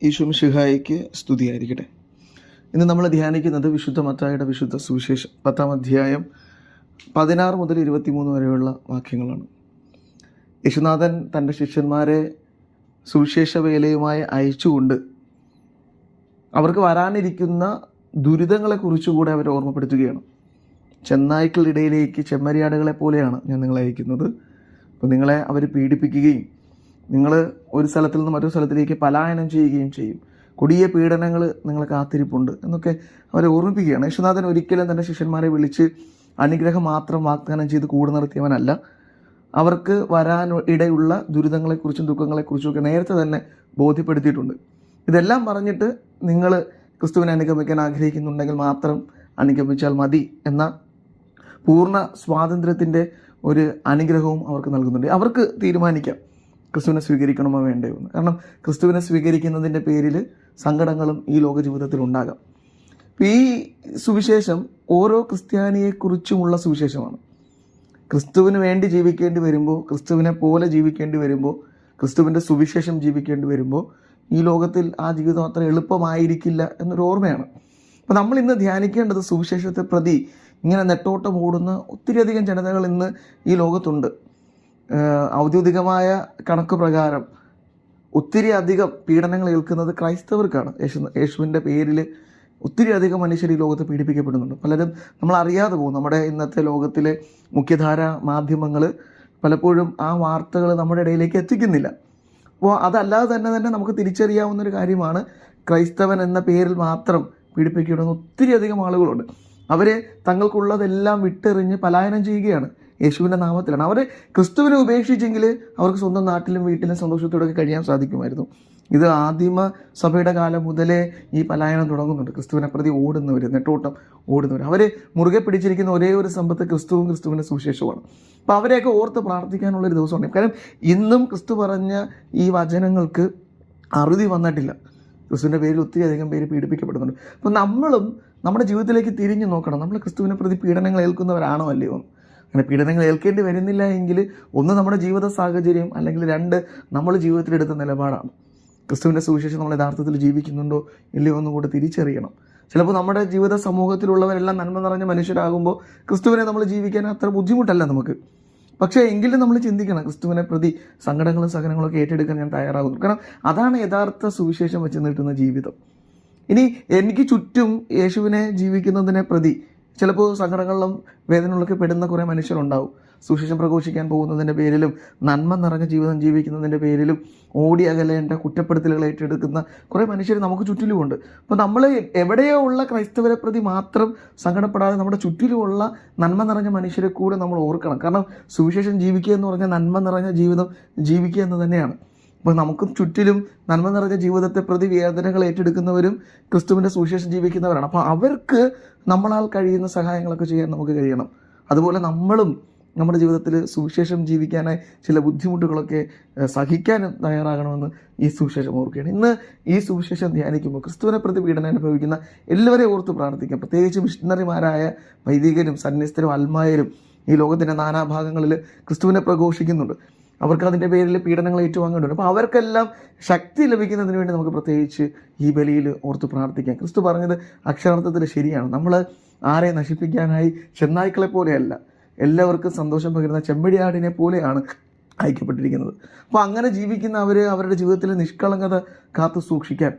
ഈശോ മിശിഹായിക്ക് സ്തുതിയായിരിക്കട്ടെ. ഇന്ന് നമ്മൾ ധ്യാനിക്കുന്നത് വിശുദ്ധ മത്തായിയുടെ വിശുദ്ധ സുവിശേഷം 10-ാം അധ്യായം 16 മുതൽ 23 വരെയുള്ള വാക്യങ്ങളാണ്. യേശുനാഥൻ തൻ്റെ ശിഷ്യന്മാരെ സുവിശേഷ വേലയുമായി അയച്ചുകൊണ്ട് അവർക്ക് വരാനിരിക്കുന്ന ദുരിതങ്ങളെക്കുറിച്ചുകൂടെ അവരെ ഓർമ്മപ്പെടുത്തുകയാണ്. ചെന്നായ്ക്കളിടയിലേക്ക് ചെമ്മരിയാടുകളെ പോലെയാണ് ഞാൻ നിങ്ങളെ അയക്കുന്നത്. അപ്പോൾ നിങ്ങളെ അവർ പീഡിപ്പിക്കുകയും നിങ്ങൾ ഒരു സ്ഥലത്തിൽ നിന്ന് മറ്റൊരു സ്ഥലത്തിലേക്ക് പലായനം ചെയ്യുകയും ചെയ്യും. കൊടിയ പീഡനങ്ങൾ നിങ്ങളെ കാത്തിരിപ്പുണ്ട് എന്നൊക്കെ അവരെ ഓർമ്മിപ്പിക്കുകയാണ്. യേശുനാഥൻ ഒരിക്കലും തൻ്റെ ശിഷ്യന്മാരെ വിളിച്ച് അനുഗ്രഹം മാത്രം വാഗ്ദാനം ചെയ്ത് കൂടെ നിർത്തിയവനല്ല. അവർക്ക് വരാൻ ഇടയുള്ള ദുരിതങ്ങളെക്കുറിച്ചും ദുഃഖങ്ങളെക്കുറിച്ചും ഒക്കെ നേരത്തെ തന്നെ ബോധ്യപ്പെടുത്തിയിട്ടുണ്ട്. ഇതെല്ലാം പറഞ്ഞിട്ട് നിങ്ങൾ ക്രിസ്തുവിനെ അനുഗമിക്കാൻ ആഗ്രഹിക്കുന്നുണ്ടെങ്കിൽ മാത്രം അനുഗമിച്ചാൽ മതി എന്ന പൂർണ്ണ സ്വാതന്ത്ര്യത്തിൻ്റെ ഒരു അനുഗ്രഹവും അവർക്ക് നൽകുന്നുണ്ട്. അവർക്ക് തീരുമാനിക്കാം ക്രിസ്തുവിനെ സ്വീകരിക്കണമോ വേണ്ടയോ എന്ന്. കാരണം ക്രിസ്തുവിനെ സ്വീകരിക്കുന്നതിൻ്റെ പേരിൽ സങ്കടങ്ങളും ഈ ലോക ജീവിതത്തിൽ ഉണ്ടാകാം. ഈ സുവിശേഷം ഓരോ ക്രിസ്ത്യാനിയെക്കുറിച്ചുമുള്ള സുവിശേഷമാണ്. ക്രിസ്തുവിന് വേണ്ടി ജീവിക്കേണ്ടി വരുമ്പോൾ, ക്രിസ്തുവിനെ പോലെ ജീവിക്കേണ്ടി വരുമ്പോൾ, ക്രിസ്തുവിൻ്റെ സുവിശേഷം ജീവിക്കേണ്ടി വരുമ്പോൾ ഈ ലോകത്തിൽ ആ ജീവിതം അത്ര എളുപ്പമായിരിക്കില്ല എന്നൊരു ഓർമ്മയാണ്. അപ്പോൾ നമ്മൾ ഇന്ന് ധ്യാനിക്കേണ്ടത് സുവിശേഷത്തെ പ്രതി ഇങ്ങനെ നെട്ടോട്ടം ഓടുന്ന ഒത്തിരിയധികം ജനതകൾ ഇന്ന് ഈ ലോകത്തുണ്ട്. ഔദ്യോഗികമായ കണക്ക് പ്രകാരം ഒത്തിരി അധികം പീഡനങ്ങൾ ഏൽക്കുന്നത് ക്രൈസ്തവർക്കാണ്. യേശുവിൻ്റെ പേരിൽ ഒത്തിരി അധികം മനുഷ്യർ ഈ ലോകത്ത് പീഡിപ്പിക്കപ്പെടുന്നുണ്ട്. പലരും നമ്മൾ അറിയാതെ പോകും. നമ്മുടെ ഇന്നത്തെ ലോകത്തിലെ മുഖ്യധാര മാധ്യമങ്ങൾ പലപ്പോഴും ആ വാർത്തകൾ നമ്മുടെ ഇടയിലേക്ക് എത്തിക്കുന്നില്ല. അപ്പോൾ അതല്ലാതെ തന്നെ നമുക്ക് തിരിച്ചറിയാവുന്നൊരു കാര്യമാണ്, ക്രൈസ്തവൻ എന്ന പേരിൽ മാത്രം പീഡിപ്പിക്കപ്പെടുന്ന ഒത്തിരി അധികം ആളുകളുണ്ട്. അവർ തങ്ങൾക്കുള്ളതെല്ലാം വിട്ടെറിഞ്ഞ് പലായനം ചെയ്യുകയാണ് യേശുവിൻ്റെ നാമത്തിലാണ്. അവർ ക്രിസ്തുവിനെ ഉപേക്ഷിച്ചെങ്കിൽ അവർക്ക് സ്വന്തം നാട്ടിലും വീട്ടിലും സന്തോഷത്തോടെ കഴിയാൻ സാധിക്കുമായിരുന്നു. ഇത് ആദിമ സഭയുടെ കാലം മുതലേ ഈ പലായനം തുടങ്ങുന്നുണ്ട്. ക്രിസ്തുവിനെ പ്രതി ഓടുന്നവർ, നെട്ടോട്ടം ഓടുന്നവർ, അവർ മുറുകെ പിടിച്ചിരിക്കുന്ന ഒരേ ഒരു സമ്പത്ത് ക്രിസ്തുവും ക്രിസ്തുവിൻ്റെ സുവിശേഷവുമാണ്. അപ്പോൾ അവരെയൊക്കെ ഓർത്ത് പ്രാർത്ഥിക്കാനുള്ളൊരു ദിവസമാണ്. കാരണം ഇന്നും ക്രിസ്തു പറഞ്ഞ ഈ വചനങ്ങൾക്ക് അറുതി വന്നിട്ടില്ല. ക്രിസ്തുവിൻ്റെ പേരിൽ ഒത്തിരി അധികം പേര് പീഡിപ്പിക്കപ്പെടുന്നുണ്ട്. അപ്പോൾ നമ്മളും നമ്മുടെ ജീവിതത്തിലേക്ക് തിരിഞ്ഞു നോക്കണം. നമ്മൾ ക്രിസ്തുവിനെ പ്രതി പീഡനങ്ങൾ ഏൽക്കുന്നവരാണോ അല്ലയോ? അങ്ങനെ പീഡനങ്ങൾ ഏൽക്കേണ്ടി വരുന്നില്ല എങ്കിൽ ഒന്ന് നമ്മുടെ ജീവിത സാഹചര്യം, അല്ലെങ്കിൽ രണ്ട് നമ്മൾ ജീവിതത്തിലെടുത്ത നിലപാടാണ്. ക്രിസ്തുവിൻ്റെ സുവിശേഷം നമ്മൾ യഥാർത്ഥത്തിൽ ജീവിക്കുന്നുണ്ടോ ഇല്ലയോ എന്നും കൂടെ തിരിച്ചറിയണം. ചിലപ്പോൾ നമ്മുടെ ജീവിത സമൂഹത്തിലുള്ളവരെല്ലാം നന്മ നിറഞ്ഞ മനുഷ്യരാകുമ്പോൾ ക്രിസ്തുവിനെ നമ്മൾ ജീവിക്കാൻ അത്ര ബുദ്ധിമുട്ടല്ല നമുക്ക്. പക്ഷേ എങ്കിലും നമ്മൾ ചിന്തിക്കണം, ക്രിസ്തുവിനെ പ്രതി സങ്കടങ്ങളും സഹനങ്ങളും ഒക്കെ ഏറ്റെടുക്കാൻ ഞാൻ തയ്യാറാകുന്നു. കാരണം അതാണ് യഥാർത്ഥ സുവിശേഷം വെച്ച് നീട്ടുന്ന ജീവിതം. ഇനി എനിക്ക് ചുറ്റും യേശുവിനെ ജീവിക്കുന്നതിനെ പ്രതി ചിലപ്പോൾ സങ്കടങ്ങളിലും വേദനകളൊക്കെ പെടുന്ന കുറേ മനുഷ്യരുണ്ടാവും. സുവിശേഷം പ്രഘോഷിക്കാൻ പോകുന്നതിൻ്റെ പേരിലും നന്മ നിറഞ്ഞ ജീവിതം ജീവിക്കുന്നതിൻ്റെ പേരിലും ഓടി അകലേണ്ട കുറ്റപ്പെടുത്തലുകൾ ഏറ്റെടുക്കുന്ന കുറേ മനുഷ്യർ നമുക്ക് ചുറ്റിലുമുണ്ട്. അപ്പോൾ നമ്മൾ എവിടെയോ ഉള്ള ക്രൈസ്തവരെ പ്രതി മാത്രം സങ്കടപ്പെടാതെ നമ്മുടെ ചുറ്റിലുമുള്ള നന്മ നിറഞ്ഞ മനുഷ്യരെ കൂടെ നമ്മൾ ഓർക്കണം. കാരണം സുവിശേഷം ജീവിക്കുക എന്ന് പറഞ്ഞാൽ നന്മ നിറഞ്ഞ ജീവിതം ജീവിക്കുക എന്ന് തന്നെയാണ്. അപ്പോൾ നമുക്കും ചുറ്റിലും നന്മ നിറഞ്ഞ ജീവിതത്തെ പ്രതി വേദനകൾ ഏറ്റെടുക്കുന്നവരും ക്രിസ്തുവിൻ്റെ സുവിശേഷം ജീവിക്കുന്നവരാണ്. അപ്പോൾ അവർക്ക് നമ്മളാൽ കഴിയുന്ന സഹായങ്ങളൊക്കെ ചെയ്യാൻ നമുക്ക് കഴിയണം. അതുപോലെ നമ്മളും നമ്മുടെ ജീവിതത്തിൽ സുവിശേഷം ജീവിക്കാനായി ചില ബുദ്ധിമുട്ടുകളൊക്കെ സഹിക്കാനും തയ്യാറാകണമെന്ന് ഈ സുവിശേഷം ഓർക്കുകയാണ്. ഇന്ന് ഈ സുവിശേഷം ധ്യാനിക്കുമ്പോൾ ക്രിസ്തുവിനെ പ്രതി പീഡനം അനുഭവിക്കുന്ന എല്ലാവരെയും ഓർത്ത് പ്രാർത്ഥിക്കാം. പ്രത്യേകിച്ച് മിഷണറിമാരായ വൈദികരും സന്യസ്തരും അൽമായരും ഈ ലോകത്തിൻ്റെ നാനാഭാഗങ്ങളിൽ ക്രിസ്തുവിനെ പ്രഘോഷിക്കുന്നുണ്ട്. അവർക്ക് അതിൻ്റെ പേരിൽ പീഡനങ്ങൾ ഏറ്റുവാങ്ങേണ്ടതുണ്ട്. അപ്പോൾ അവർക്കെല്ലാം ശക്തി ലഭിക്കുന്നതിന് വേണ്ടി നമുക്ക് പ്രത്യേകിച്ച് ഈ ബലിയിൽ ഓർത്ത് പ്രാർത്ഥിക്കാം. ക്രിസ്തു പറഞ്ഞത് അക്ഷരാർത്ഥത്തിൽ ശരിയാണ്. നമ്മൾ ആരെ നശിപ്പിക്കാനായി ചെന്നായ്ക്കളെ പോലെയല്ല, എല്ലാവർക്കും സന്തോഷം പകരുന്ന ചെമ്മരിയാടിനെ പോലെയാണ് അയക്കപ്പെട്ടിരിക്കുന്നത്. അപ്പോൾ അങ്ങനെ ജീവിക്കുന്ന അവരുടെ ജീവിതത്തിലെ നിഷ്കളങ്കത കാത്തു സൂക്ഷിക്കാൻ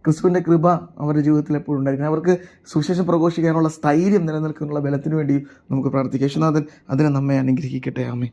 ക്രിസ്തുവിൻ്റെ കൃപ അവരുടെ ജീവിതത്തിൽ എപ്പോഴും ഉണ്ടായിരിക്കണം. അവർക്ക് സുവിശേഷം പ്രഘോഷിക്കാനുള്ള സ്ഥൈര്യം നിലനിൽക്കാനുള്ള ബലത്തിന് വേണ്ടിയും നമുക്ക് പ്രാർത്ഥിക്കാം. യേശുനാഥൻ അതിനെ നമ്മെ അനുഗ്രഹിക്കട്ടെ. ആമേൻ.